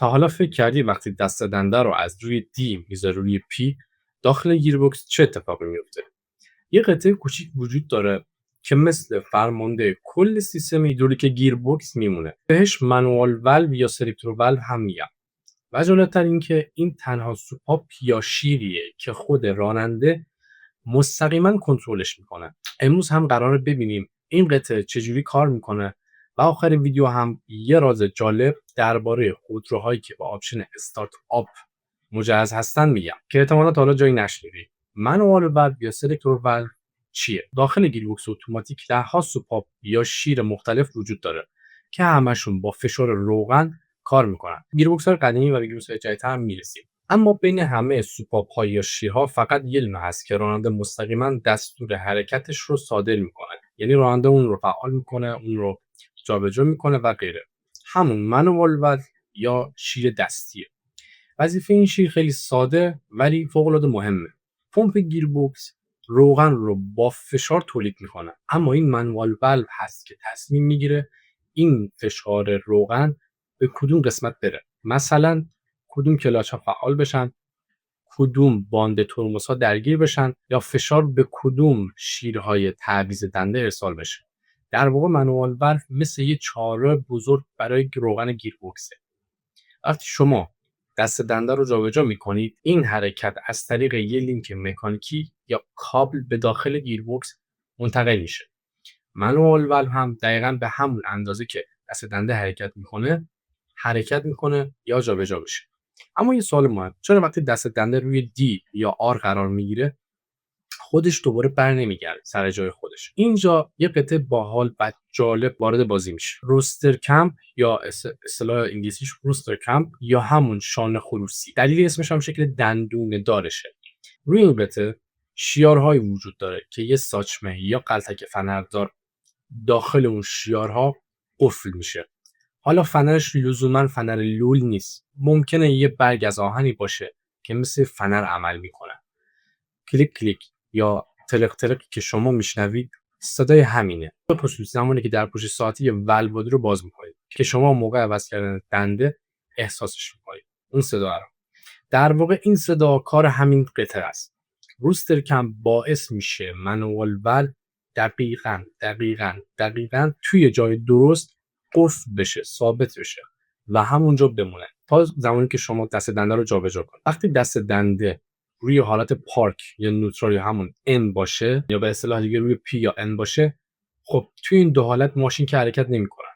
تا حالا فکر کردی وقتی دست دنده رو از روی دی میذاری روی پی داخل گیربکس چه اتفاقی میفته؟ یه قطعه کوچیک وجود داره که مثل فرمانده کل سیستم هیدرولیک گیربکس میمونه. بهش منوال والو یا سلکتور والو هم میگن. و جالبتر این که این تنها سوپاپ یا شیریه که خود راننده مستقیما کنترلش میکنه. امروز هم قراره ببینیم این قطعه چجوری کار میکنه و آخر ویدیو هم یه راز جالب درباره خودروهایی که با آپشن استارت آپ مجهز هستن میگم که احتمالاً تا حالا جایی نشنیدی. منوال والو یا سلکتور والو چیه؟ داخل گیربکس اتوماتیک ده‌ها سوپاپ یا شیر مختلف وجود داره که همشون با فشار روغن کار میکنن. گیربکس‌های قدیمی و گیربکس‌های جدیدتر هم میرسیم. اما بین همه سوپاپ‌ها یا شیرها فقط یه دونه هست که راننده مستقیما دستور حرکتش رو صادر میکنه. یعنی راننده اون رو فعال میکنه، اون رو جابجا میکنه و غیره. همون منوال والو یا شیر دستیه. وظیفه این شیر خیلی ساده ولی فوق‌العاده مهمه. پمپ گیربکس روغن رو با فشار تولید میکنه، اما این منوال والو هست که تصمیم میگیره این فشار روغن به کدوم قسمت بره. مثلا کدوم کلاچ ها فعال بشن، کدوم باند ترمز ها درگیر بشن یا فشار به کدوم شیرهای تعویض دنده ارسال بشه. در واقع منوال والو مثل یه چاره بزرگ برای روغن گیربکسه. وقتی شما دست دنده رو جابجا میکنید این حرکت از طریق یه لینک مکانیکی یا کابل به داخل گیربکس منتقل میشه. منوال والو هم دقیقاً به همون اندازه که دست دنده حرکت میکنه یا جابجا بشه. اما یه سوال مهم، چرا وقتی دست دنده روی دی یا آر قرار میگیره خودش دوباره بر نمیگرده سر جای خودش؟ اینجا یه قطعه باحال و جالب وارد بازی میشه. روستر کمپ یا اصطلاح انگلیسیش روستر کمپ یا همون شانه خروسی. دلیل اسمش هم شکل دندونه دارشه. روی این قطعه شیارهایی وجود داره که یه ساچمه یا قلتک فنردار داخل اون شیارها قفل میشه. حالا فنرش لزوما فنر لول نیست. ممکنه یه برگ از آهنی باشه که مثل فنر عمل میکنه. کلیک کلیک یا تلق تلقی که شما میشنوید صدای همینه. به خصوص زمانی که در پشت ساعتی والوادی رو باز میکنید که شما موقع عوض کردن دنده احساسش میکنید. اون صدا رو. در واقع این صدا کار همین قطعه است. روستر کم باعث میشه منوال والو دقیقاً توی جای درست قفل بشه، ثابت بشه و همونجا بمونه تا زمانی که شما دست دنده رو جابجا کنید. وقتی دست دنده روی حالت پارک یا نوترال یا همون ان باشه یا به اصطلاح دیگه روی پی یا ان باشه، خب توی این دو حالت ماشین که حرکت نمیکنه.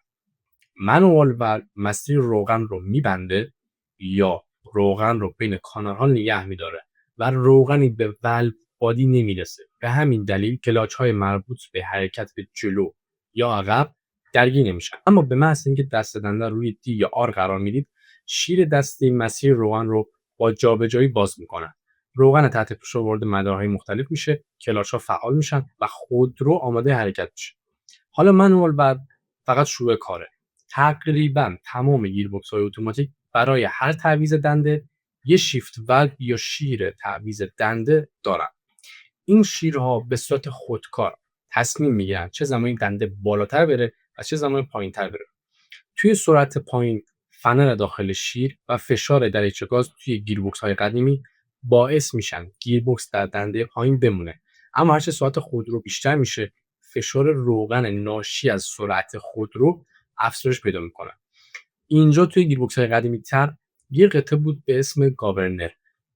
منوال والو مسیر روغن رو میبنده یا روغن رو بین کانال‌ها نگه میداره و روغنی به والو بادی نمیرسه. به همین دلیل کلاچ‌های مربوط به حرکت به جلو یا عقب درگیر نمیشن. اما به محض اینکه دست دنده روی دی یا آر قرار میدید شیر دستی مسیر روغن رو با جابجایی باز میکنه. روغن تحت فشار وارد مدارهای مختلف میشه، کلاچ‌ها فعال میشن و خودرو آماده حرکت میشه. حالا منوال والو فقط شروع کاره. تقریبا تمام گیربکس‌های اتوماتیک برای هر تعویض دنده یه شیفت والو یا شیر تعویض دنده دارن. این شیرها به صورت خودکار تصمیم میگیرن چه زمانی دنده بالاتر بره و چه زمانی پایینتر بره. توی سرعت پایین فنر داخل شیر و فشار دریچه گاز توی گیربکس‌های قدیمی باعث میشن گیربکس در دنده پایین بمونه. اما هرچه سرعت خودرو بیشتر میشه فشار روغن ناشی از سرعت خودرو افزایش پیدا میکنه. اینجا توی گیربکس‌های قدیمی‌تر یه قطعه بود به اسم گاورنر.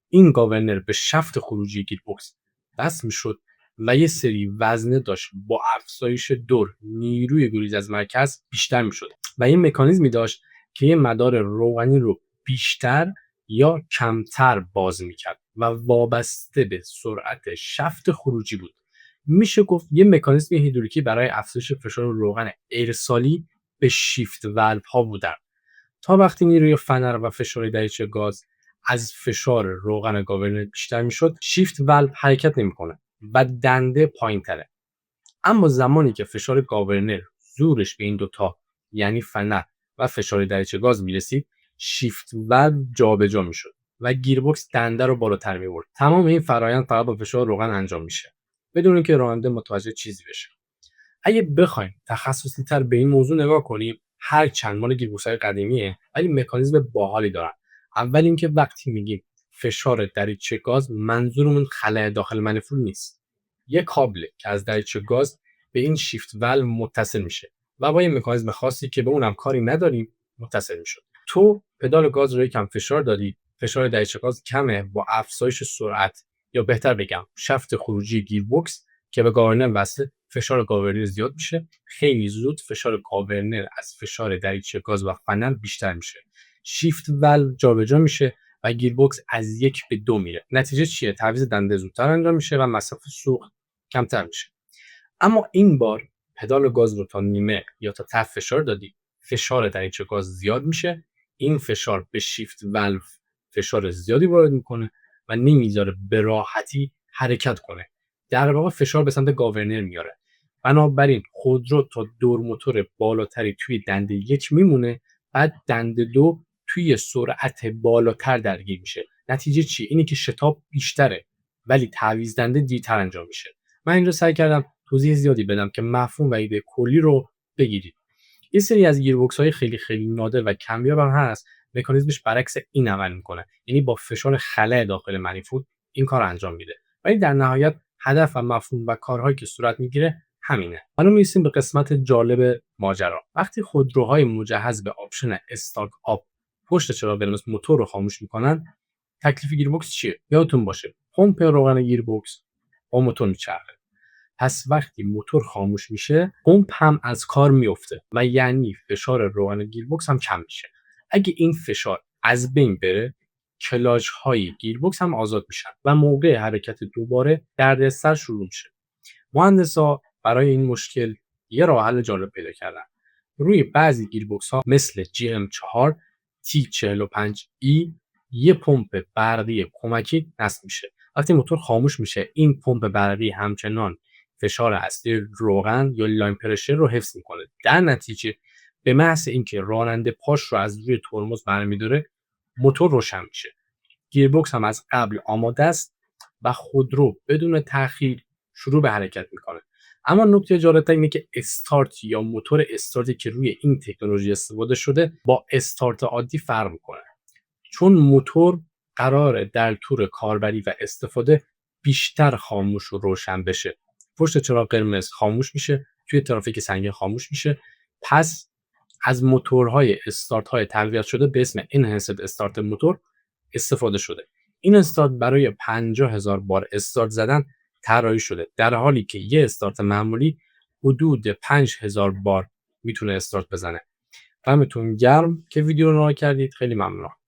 این گاورنر به شفت خروجی گیربکس وصل میشد و یه سری وزنه داشت. با افزایش دور نیروی گریز از مرکز بیشتر میشد و این مکانیزمی داشت که یه مدار روغنی رو بیشتر یا کمتر باز میکرد و وابسته به سرعت شفت خروجی بود. میشه گفت یه مکانیزم هیدرولیکی برای افزایش فشار روغن ارسالی به شیفت والو ها بودن. تا وقتی نیروی فنر و فشار دریچه گاز از فشار روغن گاورنر بیشتر میشد شیفت والو حرکت نمیکنه و دنده پایینتره. اما زمانی که فشار گاورنر زورش به این دوتا یعنی فنر و فشار دریچه گاز میرسید شیفت والو جابجا میشد و گیربکس دنده رو بالاتر میبرد. تمام این فرایند فقط با فشار روغن انجام میشه بدون اینکه راننده متوجه چیزی بشه. اگه بخوایم تخصصی تر به این موضوع نگاه کنیم هر چند مال گیربکس‌های قدیمیه ولی مکانیزم باحالی دارن. اول اینکه وقتی میگیم فشار دریچه گاز منظورمون خلأ داخل منیفول نیست. یک کابل که از دریچه گاز به این شیفت ول متصل میشه و با یه مکانیزم خاصی که به اونم کاری نداریم متصل میشه. تو پدال گاز رو یکم فشار دادی، فشار دریچه گاز کمه، با افزایش سرعت یا بهتر بگم شفت خروجی گیربکس که به گاورنر وصله فشار گاورنر زیاد میشه. خیلی زود فشار گاورنر از فشار دریچه گاز و فنل بیشتر میشه. شیفت ول جابجا میشه و گیربکس از 1 به 2 میره. نتیجه چیه؟ تعویض دنده زودتر انجام میشه و مصرف سوخت کمتر میشه. اما این بار پدال گاز رو تا نیمه یا تا ته فشار دادی، فشار دریچه گاز زیاد میشه. این فشار به شیفت والو فشار زیادی وارد میکنه و نمیذاره به راحتی حرکت کنه. در واقع فشار به سمت گاورنر میاره. بنابراین خودرو تا دور موتور بالاتری توی دنده 1 میمونه، بعد دنده 2 توی سرعت بالاتر درگیر میشه. نتیجه چی؟ اینی که شتاب بیشتره ولی تعویض دنده دیرتر انجام میشه. من اینجا سعی کردم توضیح زیادی بدم که مفهوم و ایده کلی رو بگیرید. یه سری از گیربکس‌های خیلی خیلی نادر و کمیاب هم هست مکانیزمش برعکس این عمل میکنه، یعنی با فشار خلأ داخل منیفول این کار انجام میده. ولی در نهایت هدف و مفهوم و کارهایی که صورت میگیره همینه. حالا میرسیم به قسمت جالب ماجرا. وقتی خودروهای مجهز به آپشن استارت آپ پشت چراغ قرمز موتور رو خاموش میکنن، تکلیف گیربکس چیه؟ یادتون باشه پمپ روغن گیربکس با موتور میچرخه. پس وقتی موتور خاموش میشه پمپ هم از کار میفته و یعنی فشار روغن گیربکس هم کم میشه. اگه این فشار از بین بره کلاژ های گیربکس هم آزاد میشن و موقع حرکت دوباره دردسر شروع میشه. مهندسا برای این مشکل یه راه حل جالب پیدا کردن. روی بعضی گیربکس ها مثل GM4 T45E یه پمپ برقی کمکی نصب میشه. وقتی موتور خاموش میشه این پمپ برقی همچنان فشار اصلی روغن یا لاین پرشر رو حفظ میکنه. در نتیجه به محض اینکه راننده پاش رو از روی ترمز برمی‌داره موتور روشن میشه. گیربکس هم از قبل آماده است و خودرو بدون تأخیر شروع به حرکت میکنه. اما نکته جالب‌تر اینه که استارت یا موتور استارتی که روی این تکنولوژی استفاده شده با استارت عادی فرق میکنه، چون موتور قراره در طور کاربری و استفاده بیشتر خاموش و روشن بشه. پشت چراغ قرمز خاموش میشه، توی ترافیک سنگین خاموش میشه. پس از موتورهای استارت‌های تقویت شده به اسم انهانسد استارت موتور استفاده شده. این استارت برای 50,000 بار استارت زدن طراحی شده، در حالی که یه استارت معمولی حدود 5,000 بار میتونه استارت بزنه. دمتون گرم که ویدیو رو نگاه کردید. خیلی ممنونم.